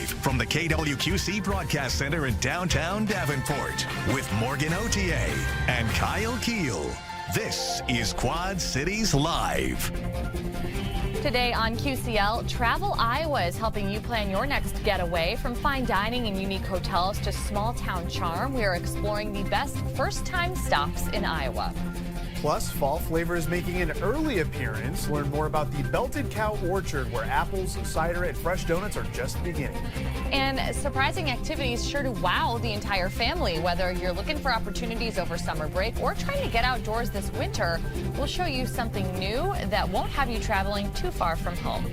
live from the KWQC Broadcast Center in downtown Davenport with Morgan Otier and Kyle Keel. This is Quad Cities Live. Today on QCL, Travel Iowa is helping you plan your next getaway. From fine dining and unique hotels to small town charm, we are exploring the best first-time stops in Iowa. Plus, fall flavor is making an early appearance. Learn more about the Belted Cow Orchard, where apples, cider, and fresh donuts are just beginning. And surprising activities sure to wow the entire family. Whether you're looking for opportunities over summer break or trying to get outdoors this winter, we'll show you something new that won't have you traveling too far from home.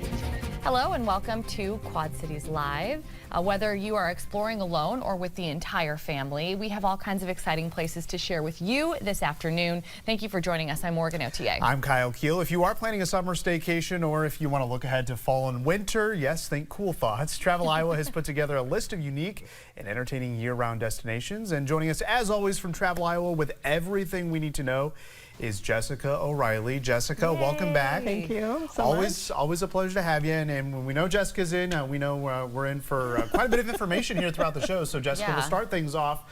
Hello and welcome to Quad Cities Live. Whether you are exploring alone or with the entire family, we have all kinds of exciting places to share with you this afternoon. Thank you for joining us. I'm Morgan Otier. I'm Kyle Keel. If you are planning a summer staycation or if you want to look ahead to fall and winter, yes, think cool thoughts. Travel Iowa has put together a list of unique and entertaining year-round destinations. And joining us, as always, from Travel Iowa with everything we need to know is Jessica O'Reilly. Jessica, Yay. Welcome back. Thank you so much. Always a pleasure to have you. And when we know Jessica's in, we know we're in for quite a bit of information here throughout the show. So Jessica, we'll start things off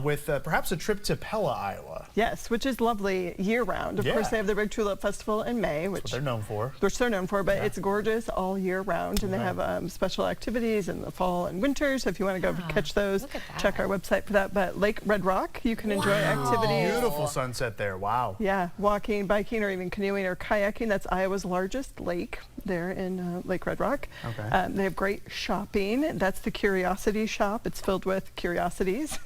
with perhaps a trip to Pella, Iowa. Yes, which is lovely year-round. Of course, they have the Big Tulip Festival in May, which they're known for. Which they're known for, but it's gorgeous all year round, and they have special activities in the fall and winter. So if you want to go catch those, check our website for that. But Lake Red Rock, you can enjoy activities. Beautiful sunset there. Wow. Yeah, walking, biking, or even canoeing or kayaking. That's Iowa's largest lake there in Lake Red Rock. Okay. They have great shopping. That's the Curiosity Shop. It's filled with curiosities.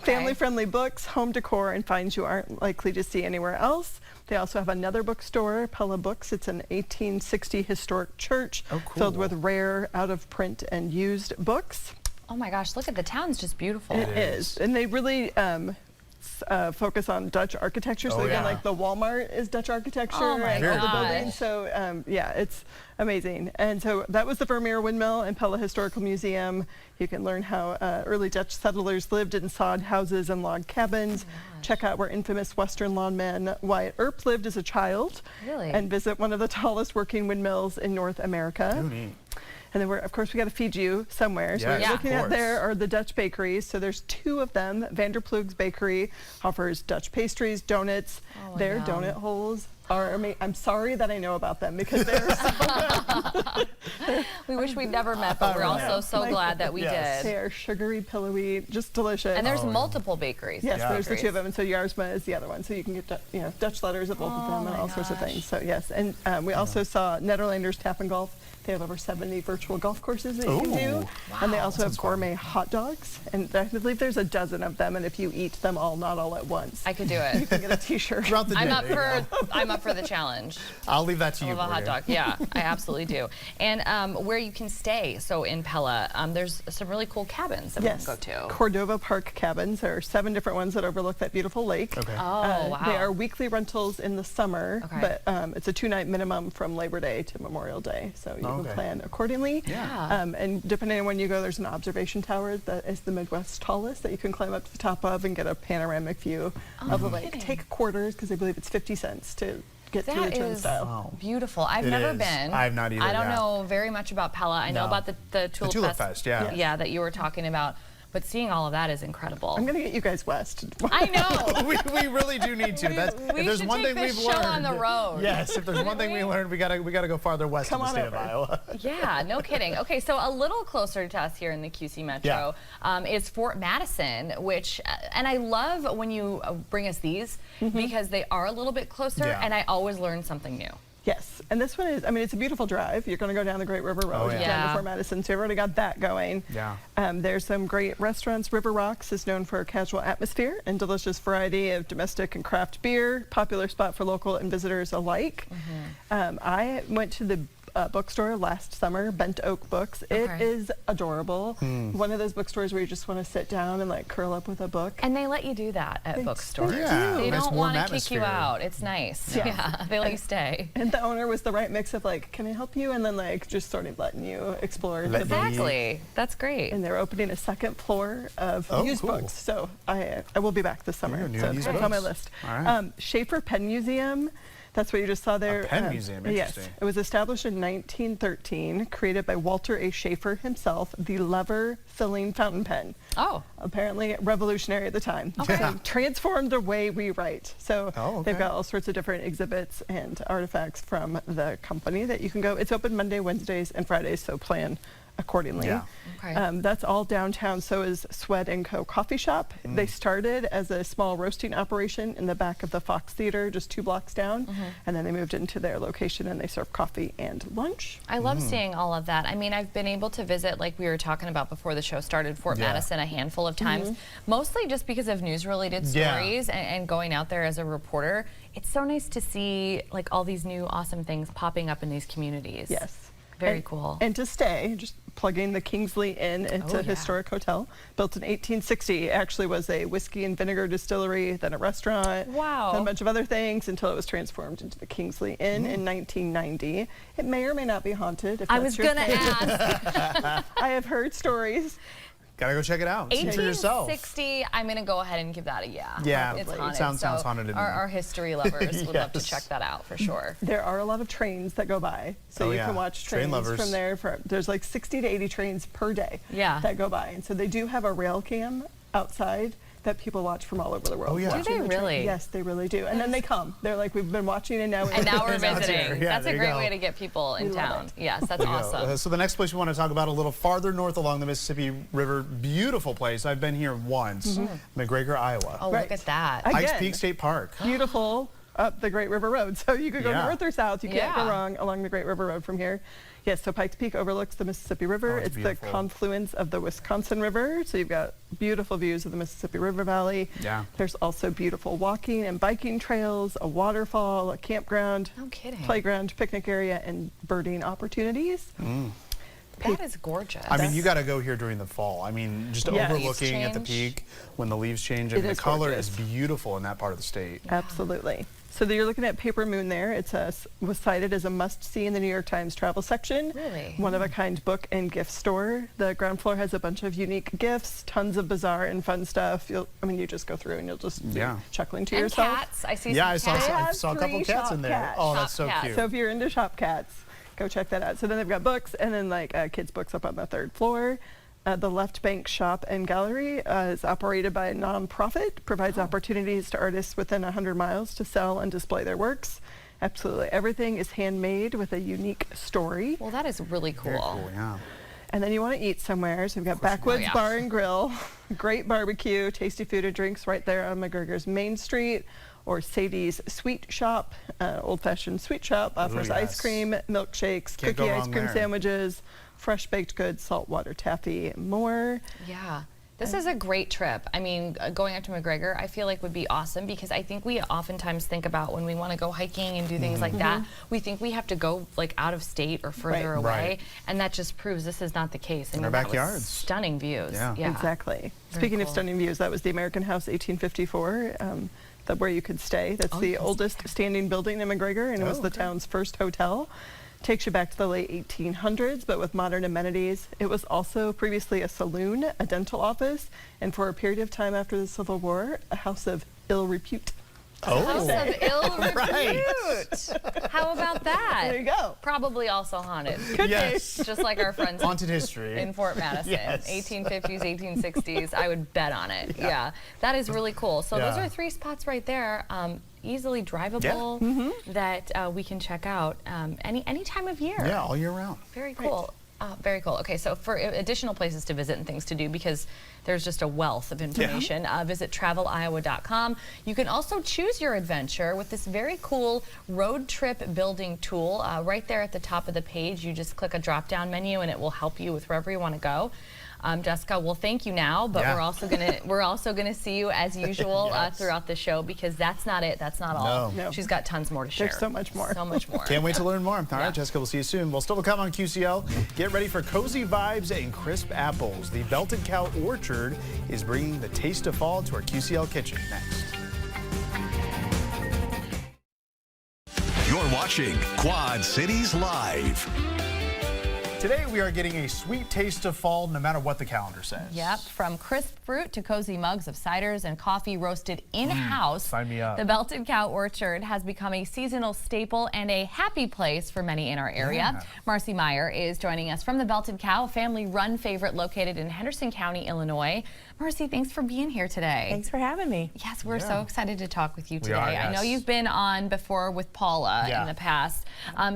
Family-friendly books, home decor, and finds you aren't likely to see anywhere else. They also have another bookstore, Pella Books. It's an 1860 historic church filled with rare, out-of-print, and used books. Oh my gosh, look at the town's just beautiful. It is. And they really focus on Dutch architecture. So again, like the Walmart is Dutch architecture and all the buildings. So yeah, it's amazing. And so that was the Vermeer Windmill and Pella Historical Museum. You can learn how early Dutch settlers lived in sod houses and log cabins. Check out where infamous Western lawman Wyatt Earp lived as a child. Really? And visit one of the tallest working windmills in North America. Oh, neat. And then of course, we got to feed you somewhere. So what you're looking at there are the Dutch bakeries. So there's two of them. Vanderploeg's Bakery offers Dutch pastries, donuts. Their donut holes are amazing. I'm sorry that I know about them because they're so good. We wish we'd never met, but we're also so glad that we did. They are sugary, pillowy, just delicious. And there's multiple bakeries. Yes, there's the two of them. And so Jarsma is the other one. So you can get Dutch letters at both of them and all sorts of things. So yes, and we also saw Nederlanders Tap and Golf. They have over 70 virtual golf courses that you can do. And they also have gourmet hot dogs. And I believe there's a dozen of them. And if you eat them all, not all at once, I could do it. You can get a t-shirt. I'm up for the challenge. I'll leave that to you. I love a hot dog. Yeah, I absolutely do. And where you can stay. So in Pella, there's some really cool cabins that we can go to. Cordova Park cabins. There are 7 different ones that overlook that beautiful lake. Okay. Wow. They are weekly rentals in the summer, but it's a 2-night minimum from Labor Day to Memorial Day. So you can plan accordingly. And depending on when you go, there's an observation tower that is the Midwest's tallest that you can climb up to the top of and get a panoramic view of the lake. Take quarters because I believe it's 50 cents to get through the turnstile. Beautiful. I've never been. I've not either. I don't know very much about Pella. I know about the Tulip Fest. Yeah, that you were talking about. But seeing all of that is incredible. I'm going to get you guys west. I know. we really do need to. We should take this show on the road. Yes, if there's one thing we learned, we gotta go farther west in the state of Iowa. Yeah, no kidding. Okay, so a little closer to us here in the QC Metro is Fort Madison, which, and I love when you bring us these because they are a little bit closer, and I always learn something new. Yes, and this one is, I mean, it's a beautiful drive. You're going to go down the Great River Road down to Fort Madison, so you've already got that going. Yeah. There's some great restaurants. River Rocks is known for a casual atmosphere and delicious variety of domestic and craft beer, popular spot for local and visitors alike. I went to the bookstore last summer, Bent Oak Books. It is adorable. One of those bookstores where you just want to sit down and like curl up with a book. And they let you do that at bookstores. They don't want to kick you out. It's nice. Yeah, they let you stay. And the owner was the right mix of like, can I help you? And then like just sort of letting you explore the books. Exactly. That's great. And they're opening a second floor of used books. So I will be back this summer. So it's on my list. Schaefer Pen Museum. That's what you just saw there. A pen museum, interesting. Yes, it was established in 1913, created by Walter A. Schaefer himself, the lever-filling fountain pen. Oh. Apparently revolutionary at the time. Okay. So transformed the way we write. So okay. they've got all sorts of different exhibits and artifacts from the company that you can go. It's open Monday, Wednesdays, and Fridays, so plan accordingly. Yeah. Okay. That's all downtown. So is Swed & Co. Coffee Shop. They started as a small roasting operation in the back of the Fox Theater, just 2 blocks down, and then they moved into their location and they serve coffee and lunch. I love seeing all of that. I mean, I've been able to visit, like we were talking about before the show started, Fort Madison a handful of times, mostly just because of news-related stories and going out there as a reporter. It's so nice to see like all these new awesome things popping up in these communities. Yes. Very cool. And to stay, just plugging the Kingsley Inn. It's a historic hotel built in 1860. It actually was a whiskey and vinegar distillery, then a restaurant, wow, then a bunch of other things until it was transformed into the Kingsley Inn in 1990. It may or may not be haunted. If I was going to ask. I have heard stories. Gotta go check it out. See for yourself. 1860, I'm going to go ahead and give that a yeah. Yeah, it's it haunted. sounds haunted to me. Our history lovers would love to check that out for sure. There are a lot of trains that go by, so you can watch trains from there. There's like 60 to 80 trains per day that go by, and so they do have a rail cam outside that people watch from all over the world. Oh, yeah. Do they really? Yes, they really do. And then they come. They're like, we've been watching and now we're visiting. Yeah, that's a great way to get people in town. Yes, that's awesome. So the next place we want to talk about a little farther north along the Mississippi River, beautiful place. I've been here once, McGregor, Iowa. Oh, look at that. Pikes Peak State Park. Beautiful. Up the Great River Road. So you could go north or south. You can't go wrong along the Great River Road from here. Yes, so Pikes Peak overlooks the Mississippi River. It's the confluence of the Wisconsin River. So you've got beautiful views of the Mississippi River Valley. Yeah. There's also beautiful walking and biking trails, a waterfall, a campground, no kidding, playground, picnic area, and birding opportunities. That is gorgeous. I mean, you got to go here during the fall. I mean, just overlooking at the peak when the leaves change. And the color is beautiful in that part of the state. Absolutely. So you're looking at Paper Moon there. It was cited as a must-see in the New York Times travel section. Really? One-of-a-kind book and gift store. The ground floor has a bunch of unique gifts, tons of bizarre and fun stuff. You just go through and you'll just be chuckling to yourself. And cats. I see some cats. I saw a couple cats in there. Oh, that's so cute. So if you're into shop cats, go check that out. So then they've got books and then like kids' books up on the 3rd floor. The Left Bank Shop and Gallery is operated by a nonprofit, provides opportunities to artists within 100 miles to sell and display their works. Absolutely everything is handmade with a unique story. Well, that is really cool. Very cool, yeah. And then you want to eat somewhere, so we've got Backwoods Bar and Grill, great barbecue, tasty food and drinks right there on McGregor's Main Street. Or Sadie's Sweet Shop, old-fashioned sweet shop, offers ice cream, milkshakes, cookie ice cream sandwiches, fresh baked goods, saltwater taffy, and more. Yeah. This is a great trip. I mean, going up to McGregor, I feel like would be awesome because I think we oftentimes think about when we want to go hiking and do things like that, we think we have to go like out of state or further away, and that just proves this is not the case. In our backyards. Stunning views. Yeah. Exactly. Speaking of stunning views, that was the American House 1854. Where you could stay. That's the oldest standing building in McGregor, and it was the town's first hotel. Takes you back to the late 1800s, but with modern amenities. It was also previously a saloon, a dental office, and for a period of time after the Civil War, a house of ill repute. House of ill repute. How about that? There you go. Probably also haunted. Yes. Just like our friends haunted history in Fort Madison. 1850s, 1860s. I would bet on it. Yeah. That is really cool. So those are 3 spots right there. Easily drivable that we can check out any time of year. Yeah, all year round. Very cool. Very cool. Okay, so for additional places to visit and things to do, because there's just a wealth of information, visit traveliowa.com. You can also choose your adventure with this very cool road trip building tool. Right there at the top of the page, you just click a drop-down menu and it will help you with wherever you want to go. Jessica, we'll thank you now, but we're also gonna see you as usual throughout the show, because that's not it. That's not all. No. She's got tons more to share. There's so much more. So much more. Can't wait to learn more. All right, Jessica, we'll see you soon. Well, still to come on QCL. Get ready for cozy vibes and crisp apples. The Belted Cow Orchard is bringing the taste of fall to our QCL kitchen next. You're watching Quad Cities Live. Today we are getting a sweet taste of fall no matter what the calendar says. Yep, from crisp fruit to cozy mugs of ciders and coffee roasted in-house. Sign me up. The Belted Cow Orchard has become a seasonal staple and a happy place for many in our area. Yeah. Marcy Meyer is joining us from the Belted Cow, a family-run favorite located in Henderson County, Illinois. Marcy, thanks for being here today. Thanks for having me. Yes, we're so excited to talk with you today. We are, yes. I know you've been on before with Paula in the past,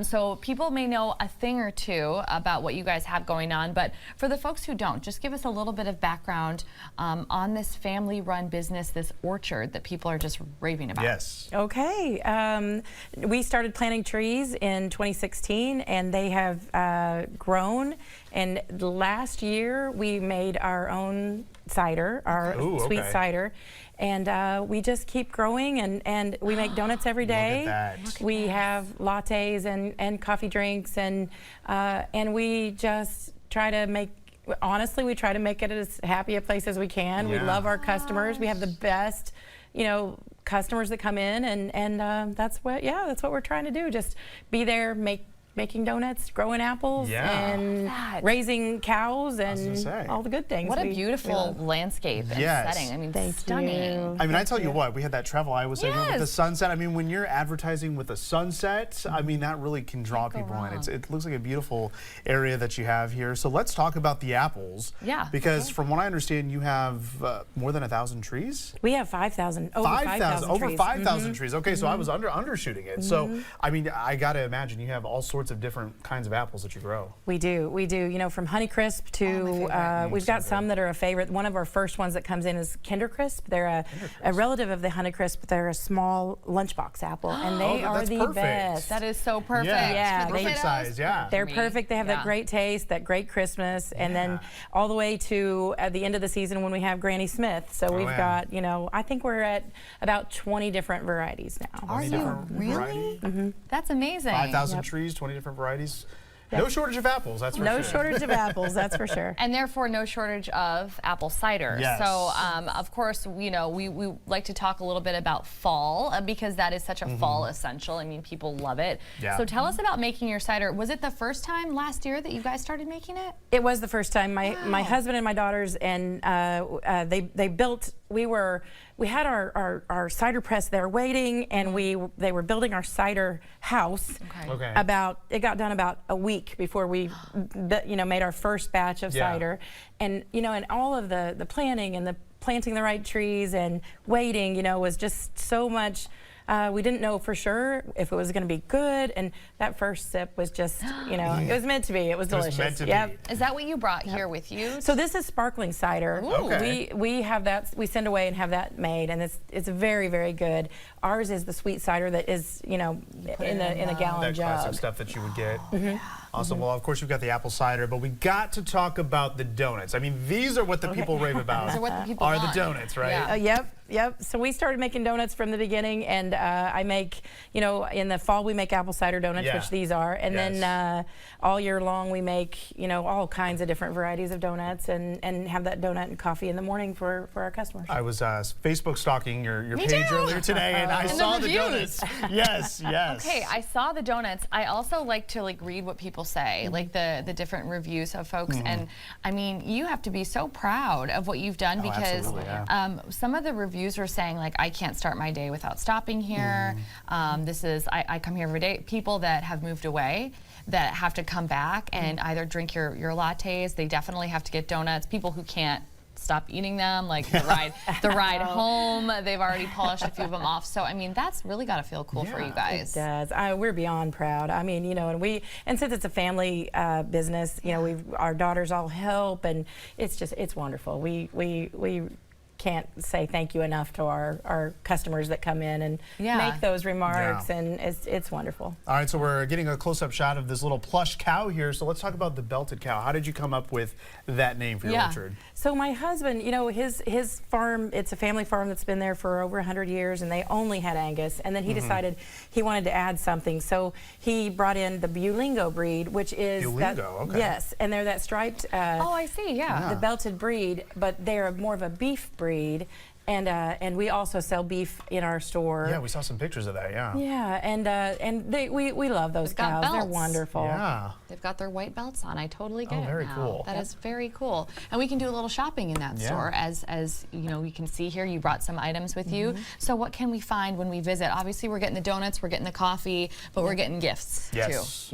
so people may know a thing or two about what you guys have going on, but for the folks who don't, just give us a little bit of background on this family-run business, this orchard that people are just raving about. Yes. Okay. We started planting trees in 2016, and they have grown. And last year, we made our own cider, our sweet cider. And we just keep growing, and we make donuts every day. Look at that. We have lattes and coffee drinks, and we just try to make, honestly, we try to make it as happy a place as we can. We love our customers. We have the best, customers that come in, and that's what we're trying to do. Just be there, making donuts, growing apples, and raising cows, and all the good things. What a beautiful landscape and setting. I mean, stunning. I mean, I tell you what, we had that Travel Iowa segment with the sunset. I mean, when you're advertising with the sunset, I mean, that really can draw people in. It looks like a beautiful area that you have here. So let's talk about the apples. Yeah. Because from what I understand, you have more than 1,000 trees? We have 5,000, over 5,000 trees. Over 5,000 trees. Okay, so I was undershooting it. So, I mean, I got to imagine you have all sorts of different kinds of apples that you grow. We do. From Honeycrisp to, we've got some that are a favorite. One of our first ones that comes in is Kindercrisp. They're a relative of the Honeycrisp. They're a small lunchbox apple, and they are the best. That is so perfect. Yeah, perfect size, They're perfect. They have that great taste, that great Crispness, and then all the way to at the end of the season when we have Granny Smith. So we've got, I think we're at about 20 different varieties now. Are you really? That's amazing. 5,000 trees, 20 different varieties. No shortage of apples, that's for sure. No shortage of apples, that's for sure. And therefore, no shortage of apple cider. Yes. So, of course, we like to talk a little bit about fall because that is such a fall essential. I mean, people love it. Yeah. So tell us about making your cider. Was it the first time last year that you guys started making it? It was the first time. My husband and my daughters, and they built, we had our cider press there waiting, and they were building our cider house. Okay. It got done about a week before we made our first batch of cider. And and all of the planning and the planting the right trees and waiting, was just so much. We didn't know for sure if it was going to be good, and that first sip was just, it was meant to be. It was delicious. It was meant to be. Is that what you brought here with you? So this is sparkling cider. Okay. We have that. We send away and have that made, and it's very, very good. Ours is the sweet cider that is, in a gallon jug. That classic stuff that you would get. Awesome. Well, of course, you've got the apple cider, but we got to talk about the donuts. I mean, these are what the people rave about. These are what the people want. The donuts, right? Yep. So we started making donuts from the beginning, and I make, in the fall we make apple cider donuts, which these are, and then all year long we make, all kinds of different varieties of donuts, and have that donut and coffee in the morning for our customers. I was Facebook stalking your page earlier today, and I saw the donuts. Yes. Okay, I saw the donuts. I also like to read what people say, like the different reviews of folks, and I mean, you have to be so proud of what you've done because some of the reviews are saying I can't start my day without stopping here. I come here every day. People that have moved away that have to come back and either drink your lattes. They definitely have to get donuts. People who can't stop eating them, the ride home, they've already polished a few of them off. So I mean, that's really got to feel cool for you guys. It does. We're beyond proud. I mean, and since it's a family business, our daughters all help, and it's wonderful. We can't say thank you enough to our customers that come in and make those remarks, and it's wonderful. All right, so we're getting a close-up shot of this little plush cow here, so let's talk about the Belted Cow. How did you come up with that name for your orchard? So my husband, his farm, it's a family farm that's been there for over 100 years, and they only had Angus, and then he decided he wanted to add something, so he brought in the Bulingo breed, which is yes, and they're that striped I see, the belted breed, but they're more of a beef breed, And we also sell beef in our store. Yeah, we saw some pictures of that. Yeah. Yeah, and we love those They've got cows. They're belts. wonderful. Yeah. They've got their white belts on. I totally get it very now. cool. That is very cool. And we can do a little shopping in that store, as you know, we can see here. You brought some items with you. So what can we find when we visit? Obviously, we're getting the donuts, we're getting the coffee, but we're getting gifts too.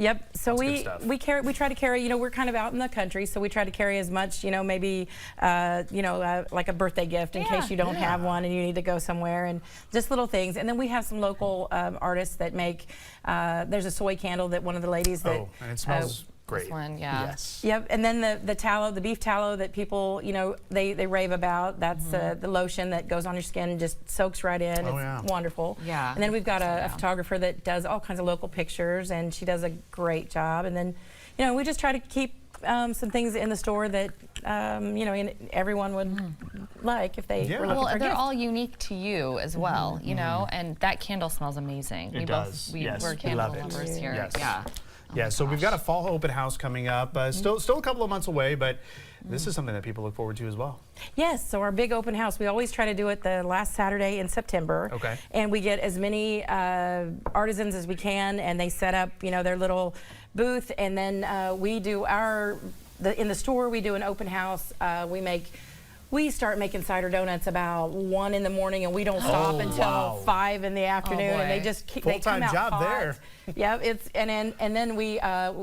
Yep. So That's good stuff. we try to carry. You know, we're kind of out in the country, so we try to carry as much. You know, maybe like a birthday gift in case you don't have one and you need to go somewhere, and just little things. And then we have some local artists that make. There's a soy candle that one of the ladies that. Oh, and it smells great. This one, yeah. Yes. Yep, and then the tallow, the beef tallow that people, you know, they rave about. That's the lotion that goes on your skin and just soaks right in. It's wonderful. Yeah. And then we've got a photographer that does all kinds of local pictures, and she does a great job. And then, you know, we just try to keep some things in the store that, you know, everyone would like if they were looking well, for a they're gift. all unique to you as well, you know, and that candle smells amazing. It does. Yes, We're we candle love it. lovers here. Yes. Yeah. Yeah, so we've got a fall open house coming up. Still a couple of months away, but this is something that people look forward to as well. Yes, so our big open house, we always try to do it the last Saturday in September. Okay. And we get as many artisans as we can, and they set up, you know, their little booth, and then we do in the store, we do an open house. We start making cider donuts about 1 in the morning, and we don't stop until 5 in the afternoon. And they just they come out job hot. there. Yeah, and then we you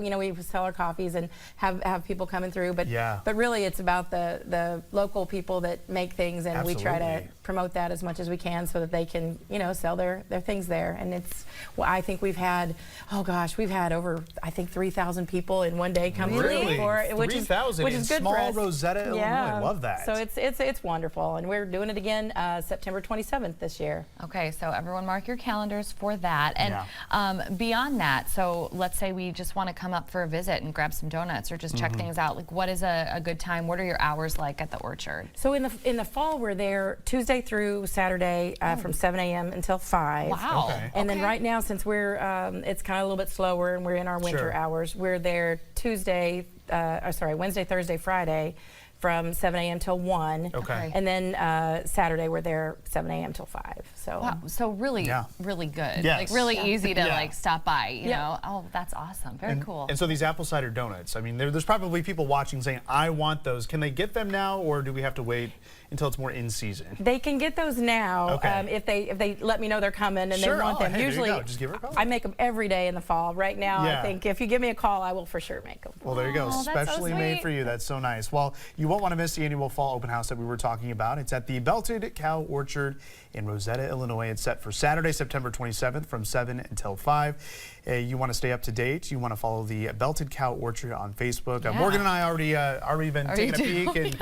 know, we sell our coffees and have people coming through. But really, it's about the local people that make things, and we try to promote that as much as we can so that they can, you know, sell their things there. And it's, well, I think we've had over, I think, 3,000 people in one day come through for it, which is good small for us. Rosetta, Illinois. I love that. So it's wonderful, and we're doing it again September 27th this year. Okay, so everyone mark your calendars for that. And beyond that, so let's say we just want to come up for a visit and grab some donuts or just check things out. Like, what is a good time? What are your hours like at the Orchard? So in the fall, we're there Tuesday through Saturday from 7 a.m. until 5. Wow. Okay. And then right now, since we're it's kind of a little bit slower and we're in our winter hours, we're there Wednesday, Thursday, Friday from 7 a.m. till 1. Okay. And then Saturday, we're there 7 a.m. till 5. So Wow, so really, really good. Yes. Like really easy to like stop by, you know? Oh, that's awesome. Very cool. And so these apple cider donuts, I mean, there's probably people watching saying, I want those. Can they get them now, or do we have to wait until it's more in season? They can get those now if they let me know they're coming and they want them. Hey, usually, there you go. Just give her a call. I make them every day in the fall. Right now, I think if you give me a call, I will for sure make them. Well, there you go. Oh, that's so Specially made sweet. for you. That's so nice. Well, you won't want to miss the annual fall open house that we were talking about. It's at the Belted Cow Orchard in Rosetta, Illinois. It's set for Saturday, September 27th from 7 until 5. You want to stay up to date. You want to follow the Belted Cow Orchard on Facebook. Morgan and I already been taking a peek, and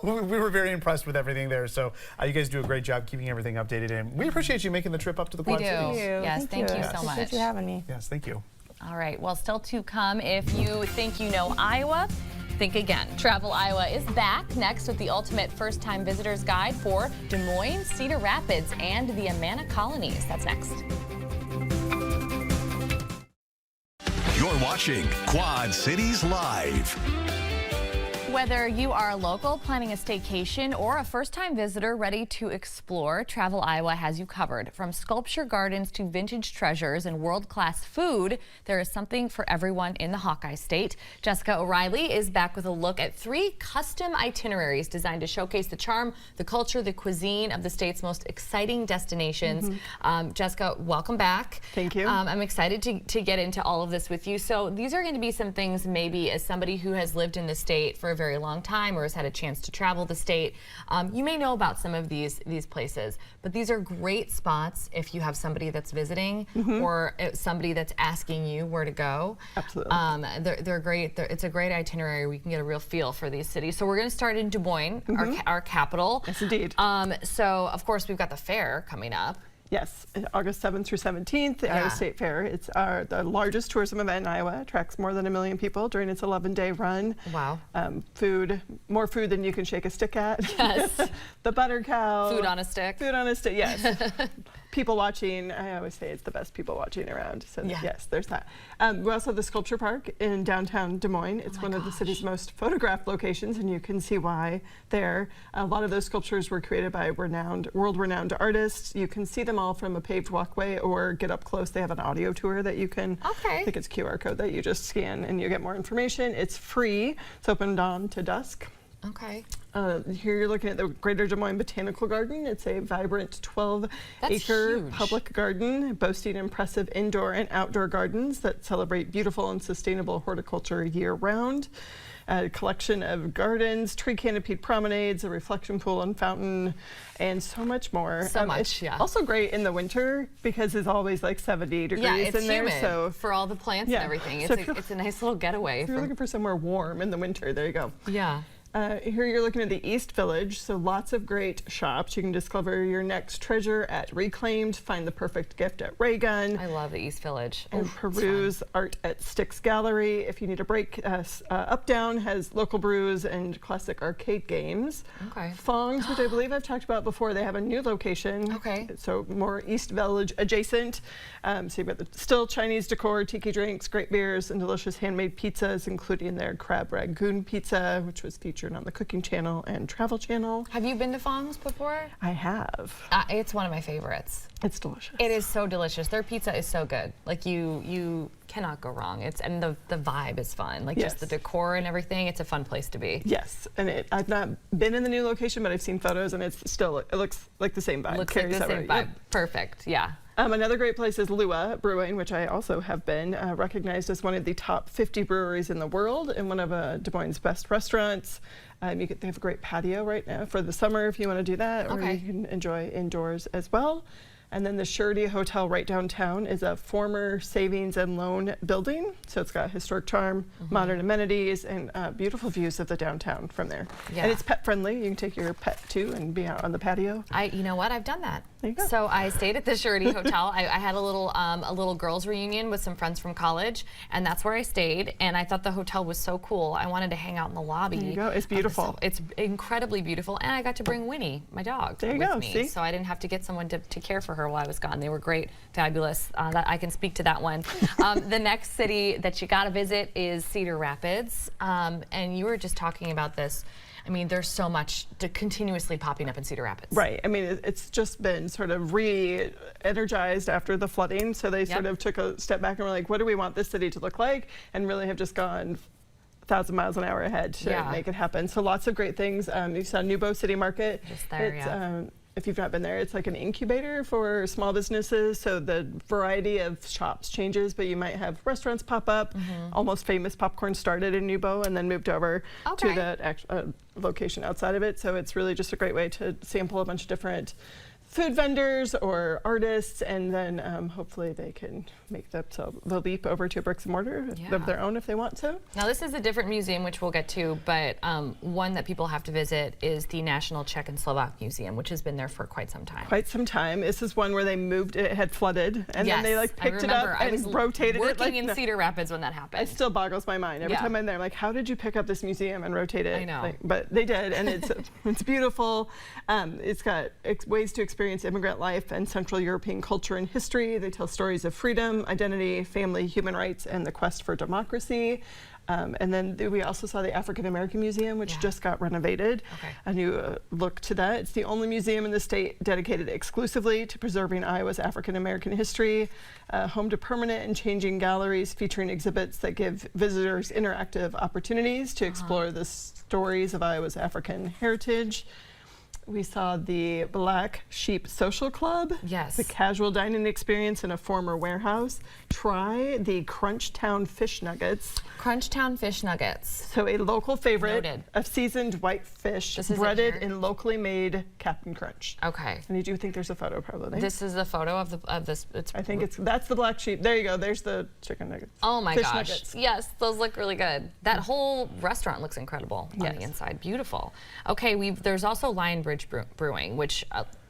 we were very impressed with everything there. So you guys do a great job keeping everything updated, and we appreciate you making the trip up to the Quad Cities. We do. Yes, thank you so much. Appreciate you having me. Yes, thank you. All right, well, still to come. If you think you know Iowa, think again. Travel Iowa is back next with the ultimate first-time visitors guide for Des Moines, Cedar Rapids, and the Amana colonies. That's next. You're watching Quad Cities Live. Whether you are a local planning a staycation or a first-time visitor ready to explore, Travel Iowa has you covered. From sculpture gardens to vintage treasures and world-class food, there is something for everyone in the Hawkeye State. Jessica O'Reilly is back with a look at 3 custom itineraries designed to showcase the charm, the culture, the cuisine of the state's most exciting destinations. Jessica, welcome back. Thank you. I'm excited to get into all of this with you. So these are going to be some things maybe as somebody who has lived in the state for a very long time or has had a chance to travel the state, you may know about some of these places, but these are great spots if you have somebody that's visiting or somebody that's asking you where to go. Absolutely. They're great. It's a great itinerary. We can get a real feel for these cities. So we're going to start in Des Moines, our capital. Yes, indeed. So of course we've got the fair coming up. Yes, August 7th through 17th, the Iowa State Fair. It's the largest tourism event in Iowa. Attracts more than 1 million people during its 11-day run. Wow. Food, more food than you can shake a stick at. Yes. The butter cow. Food on a stick. Food on a stick, yes. people watching. I always say it's the best people watching around. So yes, there's that. We also have the Sculpture Park in downtown Des Moines. It's one of the city's most photographed locations, and you can see why there. A lot of those sculptures were created by world-renowned artists. You can see them all from a paved walkway or get up close. They have an audio tour that you can, I think it's QR code that you just scan and you get more information. It's free. It's open dawn to dusk. Okay. Here you're looking at the Greater Des Moines Botanical Garden. It's a vibrant 12-acre public garden boasting impressive indoor and outdoor gardens that celebrate beautiful and sustainable horticulture year-round. A collection of gardens, tree canopied promenades, a reflection pool and fountain, and so much more. So much, it's also great in the winter because it's always like 70 degrees in there. So for all the plants and everything, it's a nice little getaway. If you're looking for somewhere warm in the winter, there you go. Yeah. Here you're looking at the East Village, so lots of great shops. You can discover your next treasure at Reclaimed, find the perfect gift at Raygun. I love the East Village. And peruse art at Styx Gallery. If you need a break, Updown has local brews and classic arcade games. Okay. Fong's, which I believe I've talked about before, they have a new location. Okay. So more East Village adjacent. So you've got the still Chinese decor, tiki drinks, great beers, and delicious handmade pizzas, including their crab ragoon pizza, which was featured on the Cooking Channel and Travel Channel. Have you been to Fong's before? I have. It's one of my favorites. It's delicious. It is so delicious. Their pizza is so good. Like you cannot go wrong. And the vibe is fun. Like just the decor and everything. It's a fun place to be. Yes, and I've not been in the new location, but I've seen photos, and it looks like the same vibe. Looks like the same vibe. Yep. Perfect. Yeah. Another great place is Lua Brewing, which I also have been, recognized as one of the top 50 breweries in the world and one of Des Moines' best restaurants. They have a great patio right now for the summer if you want to do that, or you can enjoy indoors as well. And then the Surety Hotel right downtown is a former savings and loan building. So it's got historic charm, modern amenities, and beautiful views of the downtown from there. Yeah. And it's pet friendly. You can take your pet too and be out on the patio. You know what? I've done that. There you go. So I stayed at the Surety Hotel. I had a little girls reunion with some friends from college, and that's where I stayed. And I thought the hotel was so cool. I wanted to hang out in the lobby. There you go. It's beautiful. It's incredibly beautiful. And I got to bring Winnie, my dog, with me. See? So I didn't have to get someone to care for her while I was gone. They were great, fabulous. That I can speak to that one. The next city that you got to visit is Cedar Rapids. And you were just talking about this. I mean, there's so much continuously popping up in Cedar Rapids. Right. I mean, it's just been sort of re-energized after the flooding. So they sort of took a step back and were like, what do we want this city to look like? And really have just gone 1,000 miles an hour ahead to make it happen. So lots of great things. You saw Nubo City Market. Just there, if you've not been there, it's like an incubator for small businesses. So the variety of shops changes, but you might have restaurants pop up. Almost Famous Popcorn started in Nubo and then moved over to the location outside of it. So it's really just a great way to sample a bunch of different food vendors or artists, and then hopefully they can make the leap over to a bricks and mortar of their own if they want to. Now this is a different museum, which we'll get to, but one that people have to visit is the National Czech and Slovak Museum, which has been there for quite some time. Quite some time. This is one where they moved, it had flooded, and then they picked it up and rotated it. Working in Cedar Rapids when that happened. It still boggles my mind. Every time I'm there, I'm like, how did you pick up this museum and rotate it? I know. But they did, and it's beautiful. It's got ways to experience immigrant life and Central European culture and history. They tell stories of freedom, identity, family, human rights, and the quest for democracy. And then we also saw the African American Museum, which just got renovated. A new look to that. It's the only museum in the state dedicated exclusively to preserving Iowa's African American history, home to permanent and changing galleries featuring exhibits that give visitors interactive opportunities to explore the stories of Iowa's African heritage. We saw the Black Sheep Social Club. Yes. The casual dining experience in a former warehouse. Try the Crunchtown Fish Nuggets. Crunchtown Fish Nuggets. So a local favorite Noted. of seasoned white fish breaded in locally made Captain Crunch. Okay. And you do think there's a photo probably. This is a photo of this. I think that's the black sheep. There you go. There's the chicken nuggets. Oh my Fish gosh. Nuggets. Yes, those look really good. That whole restaurant looks incredible on the inside. Beautiful. Okay, there's also Lionbridge Brewing, which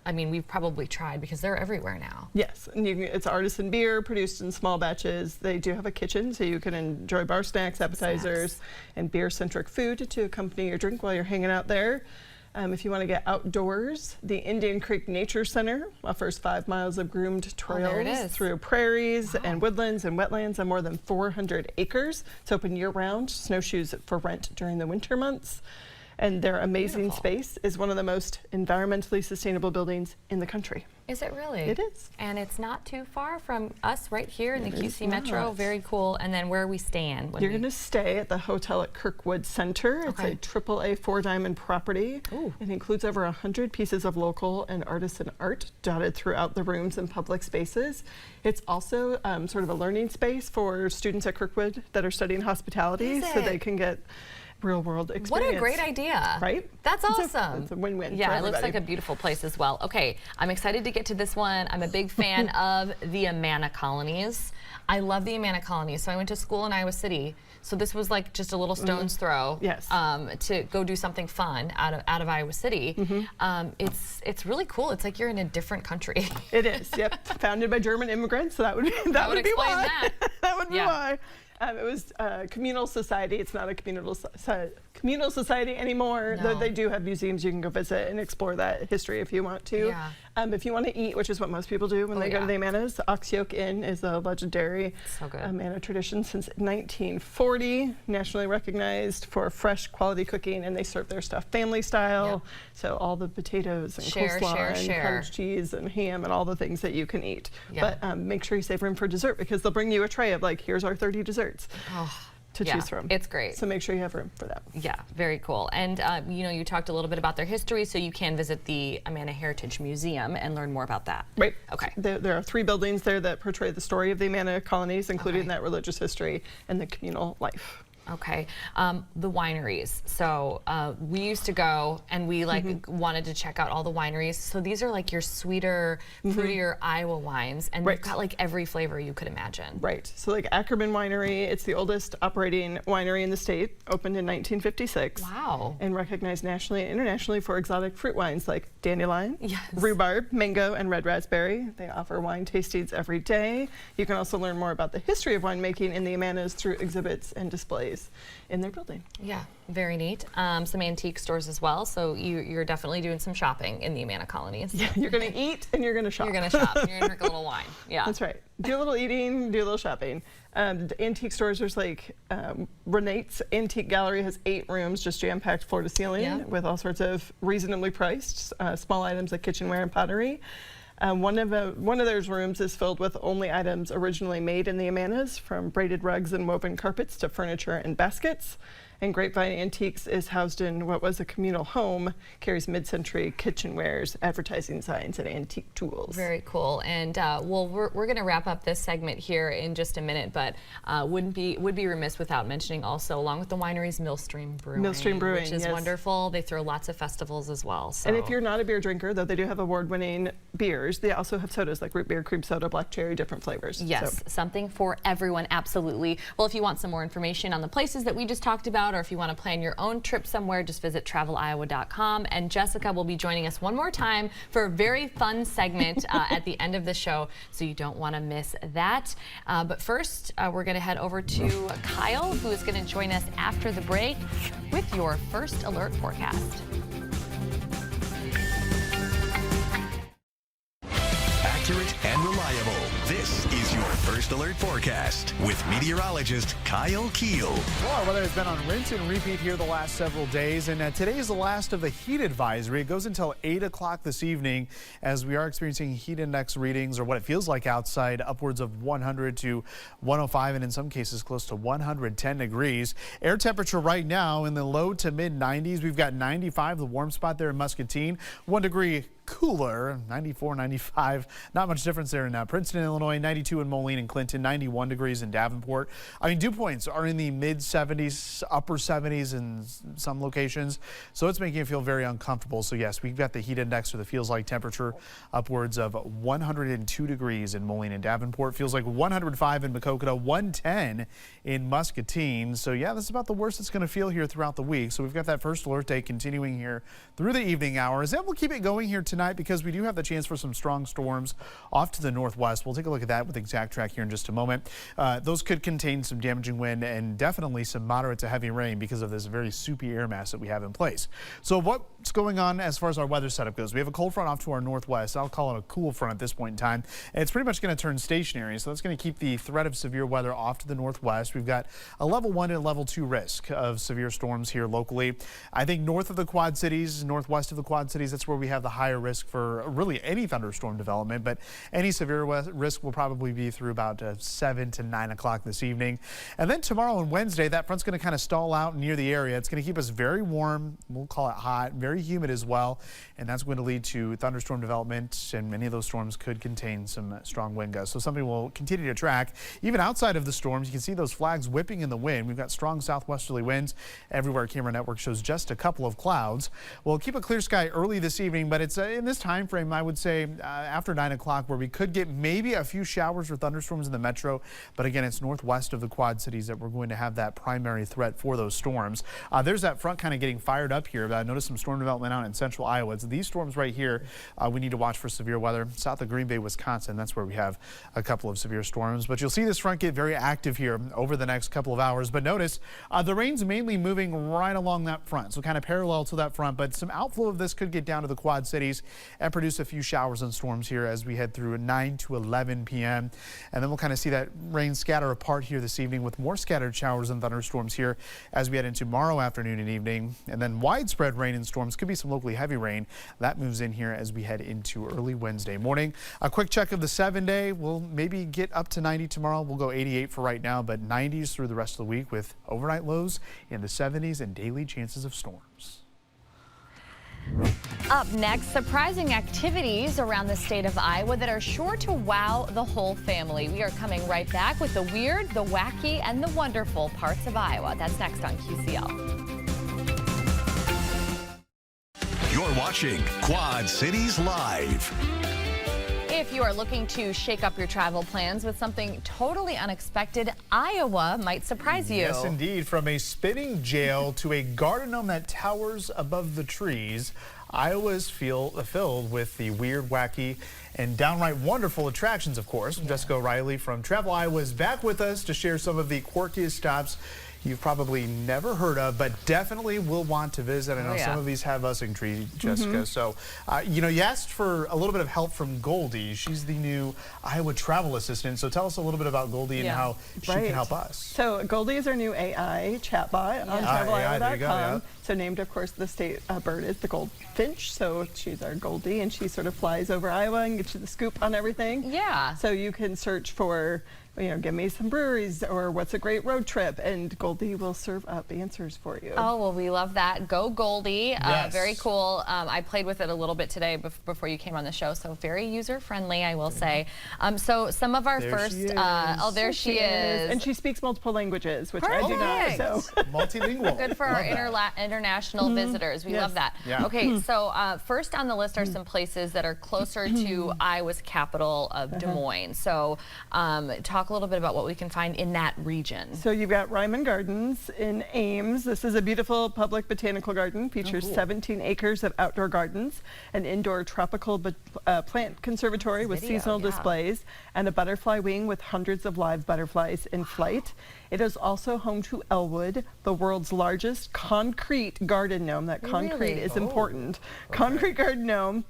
I mean, we've probably tried because they're everywhere now. Yes, and it's artisan beer produced in small batches. They do have a kitchen, so you can enjoy bar snacks, appetizers, and beer-centric food to accompany your drink while you're hanging out there. If you want to get outdoors, the Indian Creek Nature Center offers 5 miles of groomed trails through prairies and woodlands and wetlands on more than 400 acres. It's open year-round, snowshoes for rent during the winter months. And their amazing space is one of the most environmentally sustainable buildings in the country. Is it really? It is. And it's not too far from us right here in the QC Metro. Very cool. And then where are we staying? You're going to stay at the hotel at Kirkwood Center. It's a AAA 4-diamond property. Ooh. It includes over 100 pieces of local and artisan art dotted throughout the rooms and public spaces. It's also sort of a learning space for students at Kirkwood that are studying hospitality, so they can get real-world experience. What a great idea. Right? That's awesome. It's a win-win. Yeah, for it everybody. looks like a beautiful place as well. Okay, I'm excited to get to this one. I'm a big fan of the Amana Colonies. I love the Amana Colonies. So I went to school in Iowa City. So this was like just a little stone's throw to go do something fun out of Iowa City. It's really cool. It's like you're in a different country. It is. Yep. Founded by German immigrants. So that would be explain why. that. That would be why. It was a communal society. It's not a communal society anymore. Though they do have museums you can go visit and explore that history if you want to. Yeah. If you want to eat, which is what most people do when they go to the Amanas, Ox Yoke Inn is a legendary Amana tradition since 1940, nationally recognized for fresh quality cooking, and they serve their stuff family style. So all the potatoes and coleslaw and cottage cheese and ham and all the things that you can eat. But make sure you save room for dessert because they'll bring you a tray of like, here's our 30 desserts. To choose from. It's great. So make sure you have room for that. Yeah, very cool. And you talked a little bit about their history, so you can visit the Amana Heritage Museum and learn more about that. Right. Okay. There are 3 buildings there that portray the story of the Amana colonies, including that religious history and the communal life. Okay. The wineries. So we used to go and we wanted to check out all the wineries. So these are like your sweeter, fruitier Iowa wines, and they've got like every flavor you could imagine. Right. So like Ackerman Winery, it's the oldest operating winery in the state, opened in 1956. Wow. And recognized nationally and internationally for exotic fruit wines like dandelion, rhubarb, mango, and red raspberry. They offer wine tastings every day. You can also learn more about the history of winemaking in the Amanas through exhibits and displays in their building. Yeah, very neat. Some antique stores as well, so you're definitely doing some shopping in the Amana Colonies. Yeah, you're going to eat and you're going to shop. You're going to shop and you're going to drink a little wine. Yeah. That's right. Do a little eating, do a little shopping. The antique stores, there's like Renate's Antique Gallery has 8 rooms just jam-packed floor to ceiling with all sorts of reasonably priced small items like kitchenware and pottery. One of those rooms is filled with only items originally made in the Amanas, from braided rugs and woven carpets to furniture and baskets. And Grapevine Antiques is housed in what was a communal home, carries mid-century kitchenwares, advertising signs, and antique tools. Very cool. And well, we're going to wrap up this segment here in just a minute, but would be remiss without mentioning also, along with the wineries, Millstream Brewing. Millstream Brewing, which is wonderful. They throw lots of festivals as well. So. And if you're not a beer drinker, though they do have award-winning beers, they also have sodas like root beer, cream soda, black cherry, different flavors. Yes, something for everyone, absolutely. Well, if you want some more information on the places that we just talked about, or if you want to plan your own trip somewhere, just visit traveliowa.com. And Jessica will be joining us one more time for a very fun segment at the end of the show, so you don't want to miss that. But first, we're going to head over to Kyle, who is going to join us after the break with your First Alert forecast. Accurate and reliable. This is your First Alert forecast with meteorologist Kyle Keel. Well, our weather has been on rinse and repeat here the last several days, and today is the last of the heat advisory. It goes until 8 o'clock this evening, as we are experiencing heat index readings, or what it feels like outside, upwards of 100 to 105, and in some cases close to 110 degrees. Air temperature right now in the low to mid 90s. We've got 95, the warm spot there in Muscatine. 1 degree cooler, 94, 95. Not much difference there in Princeton, Illinois. 92 in Moline and Clinton. 91 degrees in Davenport. I mean, dew points are in the mid 70s, upper 70s in some locations. So it's making it feel very uncomfortable. So yes, we've got the heat index, or the feels like temperature, upwards of 102 degrees in Moline and Davenport. Feels like 105 in Maquoketa, 110 in Muscatine. So yeah, this is about the worst it's going to feel here throughout the week. So we've got that First Alert day continuing here through the evening hours, and we'll keep it going here tonight because we do have the chance for some strong storms off to the northwest. We'll take a look at that with Exact Track here in just a moment. Those could contain some damaging wind and definitely some moderate to heavy rain because of this very soupy air mass that we have in place. So what's going on as far as our weather setup goes? We have a cold front off to our northwest. I'll call it a cool front at this point in time. And it's pretty much going to turn stationary. So that's going to keep the threat of severe weather off to the northwest. We've got a level 1 and level 2 risk of severe storms here locally. I think north of the Quad Cities, northwest of the Quad Cities, that's where we have the higher risk for really any thunderstorm development. But any severe risk will probably be through about 7 to 9 o'clock this evening. And then tomorrow and Wednesday, that front's going to kind of stall out near the area. It's going to keep us very warm. We'll call it hot, very humid as well. And that's going to lead to thunderstorm development. And many of those storms could contain some strong wind gusts. So something we'll continue to track. Even outside of the storms, you can see those flags whipping in the wind. We've got strong southwesterly winds everywhere. Camera Network shows just a couple of clouds. We'll keep a clear sky early this evening, but it's in this time frame, I would say after 9 o'clock, where we could get maybe a few showers or thunderstorms in the metro. But again, it's northwest of the Quad Cities that we're going to have that primary threat for those storms. There's that front kind of getting fired up here. I noticed some storm development out in central Iowa. It's these storms right here we need to watch for severe weather. South of Green Bay, Wisconsin, that's where we have a couple of severe storms. But you'll see this front get very active here over the next couple of hours. But notice the rain's mainly moving right along that front, so kind of parallel to that front. But some outflow of this could get down to the Quad Cities and produce a few showers and storms here as we head through 9 to 11 p.m. And then we'll kind of see that rain scatter apart here this evening with more scattered showers and thunderstorms here as we head into tomorrow afternoon and evening. And then widespread rain and storms, could be some locally heavy rain. That moves in here as we head into early Wednesday morning. A quick check of the 7-day. We'll maybe get up to 90 tomorrow. We'll go 88 for right now, but 90s through the rest of the week with overnight lows in the 70s and daily chances of storms. Up next, surprising activities around the state of Iowa that are sure to wow the whole family. We are coming right back with the weird, the wacky, and the wonderful parts of Iowa. That's next on QCL. You're watching Quad Cities Live. If you are looking to shake up your travel plans with something totally unexpected, Iowa might surprise you. Yes, indeed. From a spinning jail to a garden gnome that towers above the trees, Iowa is filled with the weird, wacky, and downright wonderful attractions, of course. Yeah. Jessica O'Reilly from Travel Iowa is back with us to share some of the quirkiest stops you've probably never heard of, but definitely will want to visit. I know some of these have us intrigued, Jessica. So, you know, you asked for a little bit of help from Goldie. She's the new Iowa travel assistant. So tell us a little bit about Goldie and how she can help us. So Goldie is our new AI chatbot on TravelIowa.com. So named, of course, the state bird is the goldfinch. So she's our Goldie, and she sort of flies over Iowa and gets you the scoop on everything. Yeah. So you can search for, you know, give me some breweries or what's a great road trip, and Goldie will serve up answers for you. Oh, well, we love that. Go Goldie. Yes. Very cool. I played with it a little bit today before you came on the show, so very user-friendly, I will say. So some of our there she is. And she speaks multiple languages, which I do not. So multilingual. Good for our international visitors. We love that. Yeah. Okay, so first on the list are some places that are closer to Iowa's capital of Des Moines. So talk a little bit about what we can find in that region. So you've got Ryman Gardens in Ames. This is a beautiful public botanical garden. Features 17 acres of outdoor gardens, an indoor tropical plant conservatory with seasonal displays, and a butterfly wing with hundreds of live butterflies in flight. It is also home to Elwood, the world's largest concrete garden gnome. That concrete is important. Concrete garden gnome.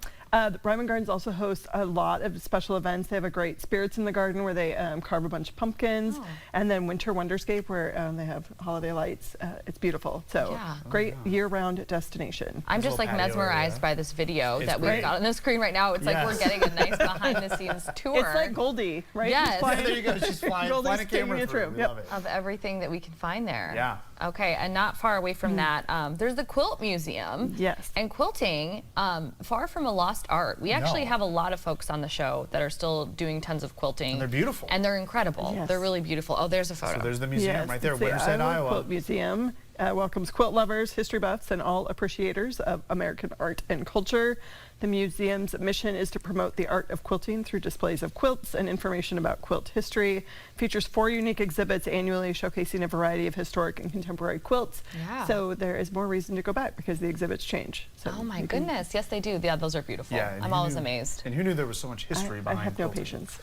Ryman Gardens also hosts a lot of special events. They have a great Spirits in the Garden where they carve a bunch of pumpkins, and then Winter Wonderscape where they have holiday lights. It's beautiful. So great year-round destination. I'm just like mesmerized by this video that we've got on the screen right now. It's like we're getting a nice behind-the-scenes tour. It's like Goldie, right? Yes. There you go. She's flying a camera through. Love it. Of everything that we can find there. Yeah. Okay, and not far away from that, there's the Quilt Museum. Yes. And quilting, far from a lost art. We actually have a lot of folks on the show that are still doing tons of quilting. And they're beautiful. And they're incredible. Yes. They're really beautiful. Oh, there's a photo. So there's the museum right there, Winterset, Iowa. Quilt Museum. welcomes quilt lovers, history buffs, and all appreciators of American art and culture. The museum's mission is to promote the art of quilting through displays of quilts and information about quilt history. Features 4 unique exhibits annually showcasing a variety of historic and contemporary quilts. Yeah. So there is more reason to go back because the exhibits change. So oh my goodness, yes they do. Yeah, those are beautiful. Yeah, I'm always amazed. And who knew there was so much history behind I have no quilting? patience.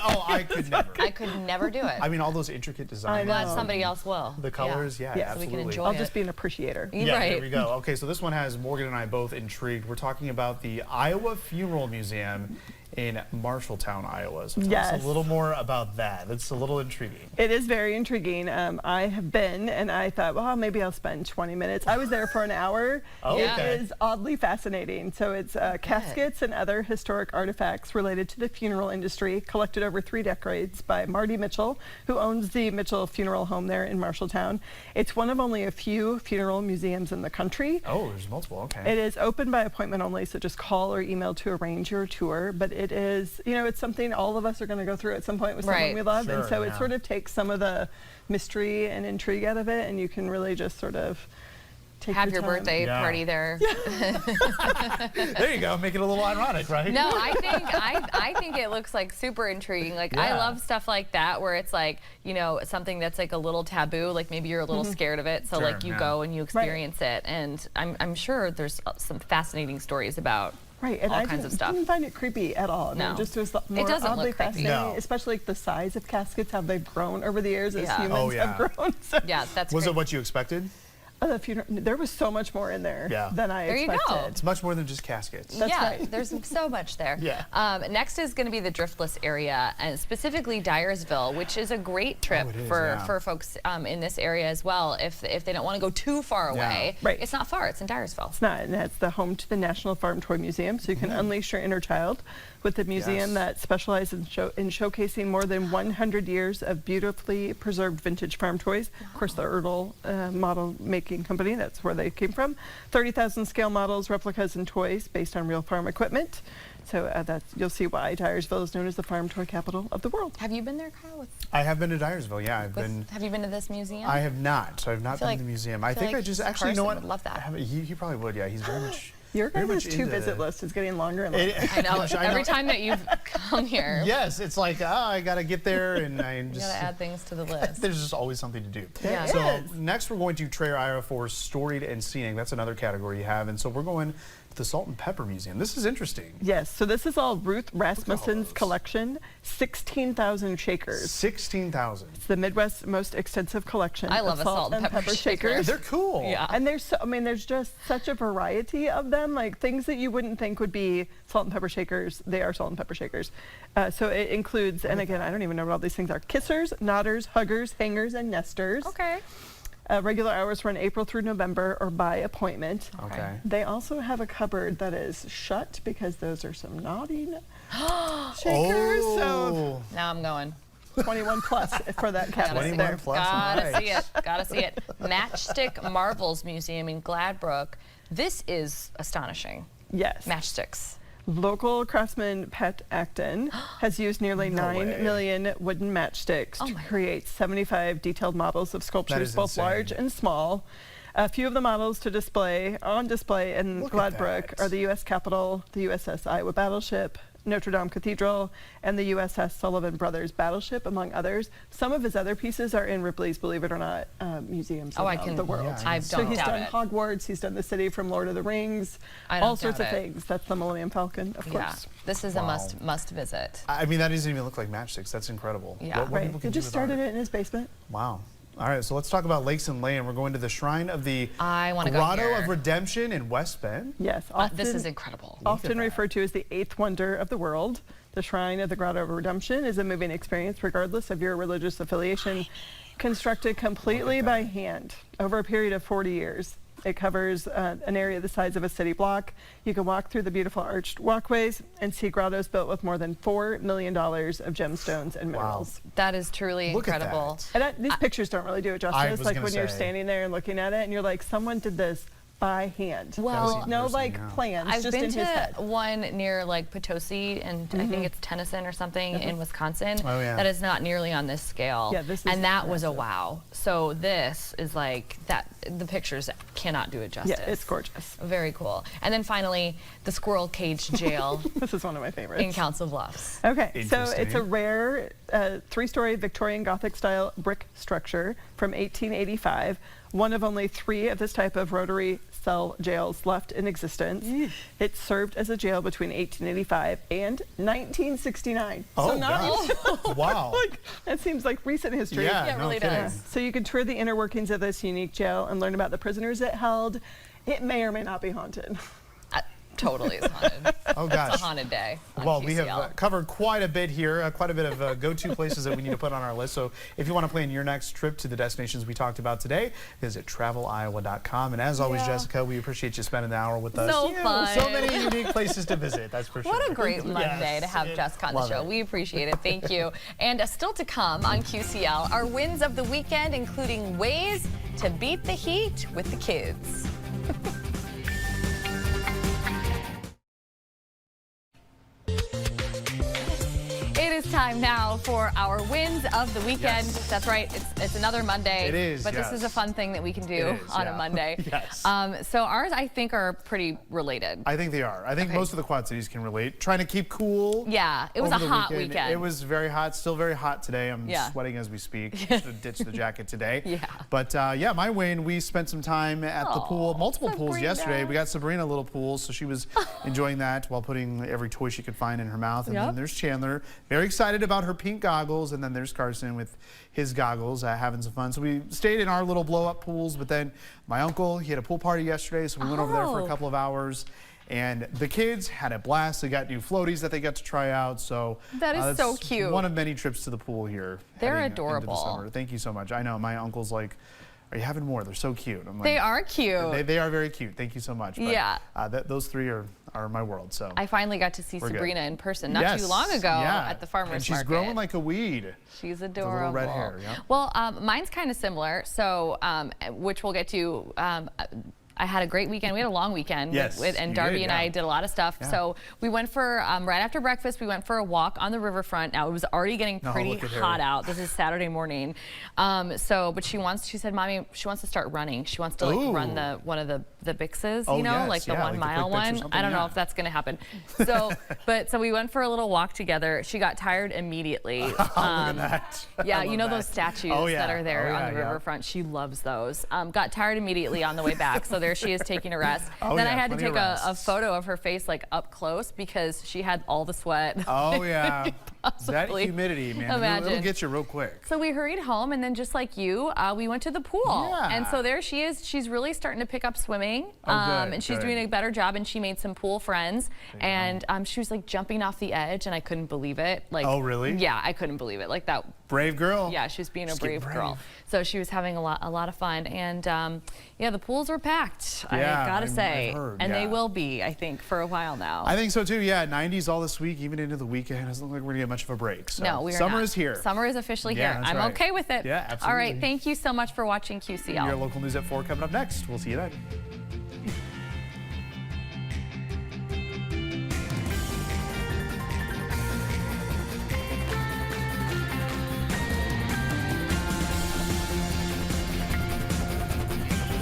Oh, I could never. I could never do it. I mean, all those intricate designs. Glad somebody else will. The colors, yeah, So we absolutely. can enjoy I'll it. just be an appreciator. Yeah, right. there we go. Okay, so this one has Morgan and I both intrigued. We're talking about the Iowa Funeral Museum in Marshalltown, Iowa. So tell us Yes. a little more about that. That's a little intriguing. It is very intriguing. I have been, and I thought, well, maybe I'll spend 20 minutes. I was there for an hour. Oh, Yeah. okay. It is oddly fascinating. So it's caskets and other historic artifacts related to the funeral industry collected over 3 decades by Marty Mitchell, who owns the Mitchell Funeral Home there in Marshalltown. It's one of only a few funeral museums in the country. Oh, there's multiple. Okay. It is open by appointment only, so just call or email to arrange your tour. But it is, it's something all of us are going to go through at some point with someone Right. we love. And Sure, so yeah. it sort of takes some of the mystery and intrigue out of it, and you can really just sort of take Have your time. birthday Yeah. party there. There you go. Make it a little ironic, right? No, I think it looks like super intriguing. Like I Yeah. love stuff like that where it's like, something that's like a little taboo, like maybe you're a little scared of it. So Sure, like you yeah. go and you experience it. And I'm sure there's some fascinating stories about Right, and all I kinds of stuff. didn't find it creepy at all. I mean, No. it just was more doesn't oddly look creepy. fascinating, No. especially like the size of caskets, how they've grown over the years as Yeah. humans Oh, yeah. have grown. So, Yeah, that's Was great. it what you expected? there was so much more in there Yeah. than I There you go. expected. It's much more than just caskets. That's yeah, right. there's so much there. Yeah. Next is going to be the Driftless area, and specifically Dyersville, which is a great trip Oh, it is, for, yeah. for folks in this area as well. If they don't want to go too far away, Right. It's not far. It's in Dyersville. It's not, and it's the home to the National Farm Toy Museum, so you can unleash your inner child with the museum Yes. that specializes in showcasing more than 100 years of beautifully preserved vintage farm toys. Of course, the Erdl model making company, that's where they came from. 30,000 scale models, replicas, and toys based on real farm equipment. So you'll see why Dyersville is known as the farm toy capital of the world. Have you been there, Kyle? I have been to Dyersville. Yeah, Have you been to this museum? I have not. So I've not been like- to the museum. I feel think like I just actually, you know what? Carson would love that. I haven't- He probably would. Yeah, he's very much. Your very guys' much to into- visit list is getting longer and longer. I know. Gosh, I Every know. time that you've come here, Yes, it's like I gotta get there, and I you just. gotta add things to the list. There's just always something to do. Yeah. So Yes. next we're going to Traer, Iowa for storied and scenic. That's another category you have, and so we're going to the Salt and Pepper Museum. This is interesting. Yes, so this is all Ruth Rasmussen's those. collection, 16,000 shakers. 16,000. It's the Midwest's most extensive collection I of love a salt and pepper shaker. shakers. They're cool. Yeah. And there's just such a variety of them, like things that you wouldn't think would be salt and pepper shakers. They are salt and pepper shakers. So it includes, and again, I don't even know what all these things are: kissers, knotters, huggers, hangers, and nesters. Okay. Regular hours run April through November or by appointment. Okay. They also have a cupboard that is shut because those are some nodding shakers. So Oh, Now I'm going. 21 plus for that cabinet 21 there. plus. Gotta nice. see it. Gotta see it. Matchstick Marvels Museum in Gladbrook. This is astonishing. Yes. Matchsticks. Local craftsman Pat Acton has used nearly No 9 way. million wooden matchsticks Oh to my create 75 detailed models of sculptures, is both insane. large and small. A few of the models on display in Look at Gladbrook that. are the U.S. Capitol, the USS Iowa battleship, Notre Dame Cathedral, and the USS Sullivan Brothers battleship, among others. Some of his other pieces are in Ripley's, believe it or not, museums Oh, I around can. the world. Yeah, I So don't he's doubt done it. Hogwarts, he's done the city from Lord of the Rings, I don't all sorts of doubt it. things. That's the Millennium Falcon, of Yeah. course. This is Wow. a must visit. I mean, that doesn't even look like matchsticks. That's incredible. Yeah. What Right. people can He do just with started art. it in his basement. Wow. All right, so let's talk about Lakes and Lane. We're going to the Shrine of the I wanna go Grotto here. of Redemption in West Bend. Yes. This is incredible. Often that. referred to as the 8th wonder of the world. The Shrine of the Grotto of Redemption is a moving experience regardless of your religious affiliation, constructed completely by hand over a period of 40 years. It covers an area the size of a city block. You can walk through the beautiful arched walkways and see grottos built with more than $4 million of gemstones and minerals. That is truly Look at incredible. that. And these pictures don't really do it I justice. was Like gonna when you're say. standing there and looking at it and you're like, someone did this by hand. Well, no like plans, I've just been in to his head. one near like Potosi, and I think it's Tennyson or something in Wisconsin. Oh, yeah. That is not nearly on this scale. Yeah, this is and that was a massive. wow. So this is like that. The pictures cannot do it justice. Yeah, it's gorgeous. Very cool. And then finally, the Squirrel Cage Jail This is one of my favorites. in Council Bluffs. Okay, so Interesting. it's a rare 3-story Victorian Gothic style brick structure from 1885. One of only 3 of this type of rotary cell jails left in existence. It served as a jail between 1885 and 1969. Oh, so not gosh. Wow. like, that seems like recent history. Yeah, it no really kidding. does. So you can tour the inner workings of this unique jail and learn about the prisoners it held. It may or may not be haunted. Totally is haunted. Oh, gosh. It's a haunted day on Well, we have QCL. covered quite a bit here, quite a bit of go-to places that we need to put on our list. So if you want to plan your next trip to the destinations we talked about today, visit traveliowa.com. And as always, Jessica, we appreciate you spending the hour with us. So fun. So many unique places to visit, that's for sure. What a great Monday Yes, to have Jessica on the love show. it. We appreciate it. Thank you. And still to come on QCL, our wins of the weekend, including ways to beat the heat with the kids. It is time now for our wins of the weekend. Yes. That's right. It's another Monday. It is, But yes. this is a fun thing that we can do It is, on yeah. a Monday. Yes. So ours, I think, are pretty related. I think they are. I think Okay. most of the Quad Cities can relate. Trying to keep cool. Yeah, it was over a the hot weekend. It was very hot, still very hot today. I'm Yeah. sweating as we speak. Should have ditched the jacket today. Yeah. But yeah, my win, we spent some time at the pool, multiple pools Sabrina. yesterday. We got Sabrina a little pool, so she was enjoying that while putting every toy she could find in her mouth. And Yep. then there's Chandler, very excited about her pink goggles. And then there's Carson with his goggles, having some fun. So we stayed in our little blow-up pools, but then my uncle, he had a pool party yesterday, so we went over there for a Oh. couple of hours. And the kids had a blast. They got new floaties that they got to try out. So That is that's so cute. One of many trips to the pool here. They're heading into the adorable. summer. Thank you so much. I know my uncle's like, "Are you having more? They're so cute." I'm like, They are cute. They are very cute. Thank you so much. But, Yeah. those 3 are my world. So I finally got to see We're good. Sabrina in person not Yes, too long ago yeah. at the farmer's and she's market. growing like a weed. She's little adorable. red hair, yeah. Well, mine's kind of similar, so which we'll get to. I had a great weekend. We had a long weekend, Yes, and you Darby did, and yeah. I did a lot of stuff. Yeah. So we went for right after breakfast. We went for a walk on the riverfront. Now it was already getting Oh, pretty look at her. hot out. This is Saturday morning. But she said, "Mommy, she wants to start running. She wants to like run Ooh. one of the Bixes, Oh, you know, yes, like the yeah, 1 like the mile Quick Bix or one. something, I don't know yeah. if that's gonna happen. So, so we went for a little walk together. She got tired immediately. Look at that. Yeah, I you love know that. those statues Oh, yeah. that are there Oh, on the yeah, yeah. riverfront. She loves those. Got tired immediately on the way back, so there she is taking a rest. Oh, then yeah, I had to plenty take of a rests. photo of her face like up close because she had all the sweat. Oh yeah, that Possibly humidity, man. It'll imagine. get you real quick. So we hurried home, and then just like you, we went to the pool. Yeah. And so there she is. She's really starting to pick up swimming, Oh, good, and she's good. doing a better job. And she made some pool friends, and she was like jumping off the edge, and I couldn't believe it. Like, Oh, really? Yeah, I couldn't believe it. Like that. Brave girl. Yeah, she was being a Just get brave girl. So she was having a lot of fun, and yeah, the pools were packed. Yeah, I gotta I've say, heard, and they yeah. will be, I think, for a while now. I think so too. Yeah, 90s all this week, even into the weekend. It doesn't look like we're gonna get much of a break. So No, we are summer not. is here. Summer is officially Yeah, here. that's I'm right. okay with it. Yeah, All right, absolutely. thank you so much for watching QCL. Your local news at 4 coming up next. We'll see you then.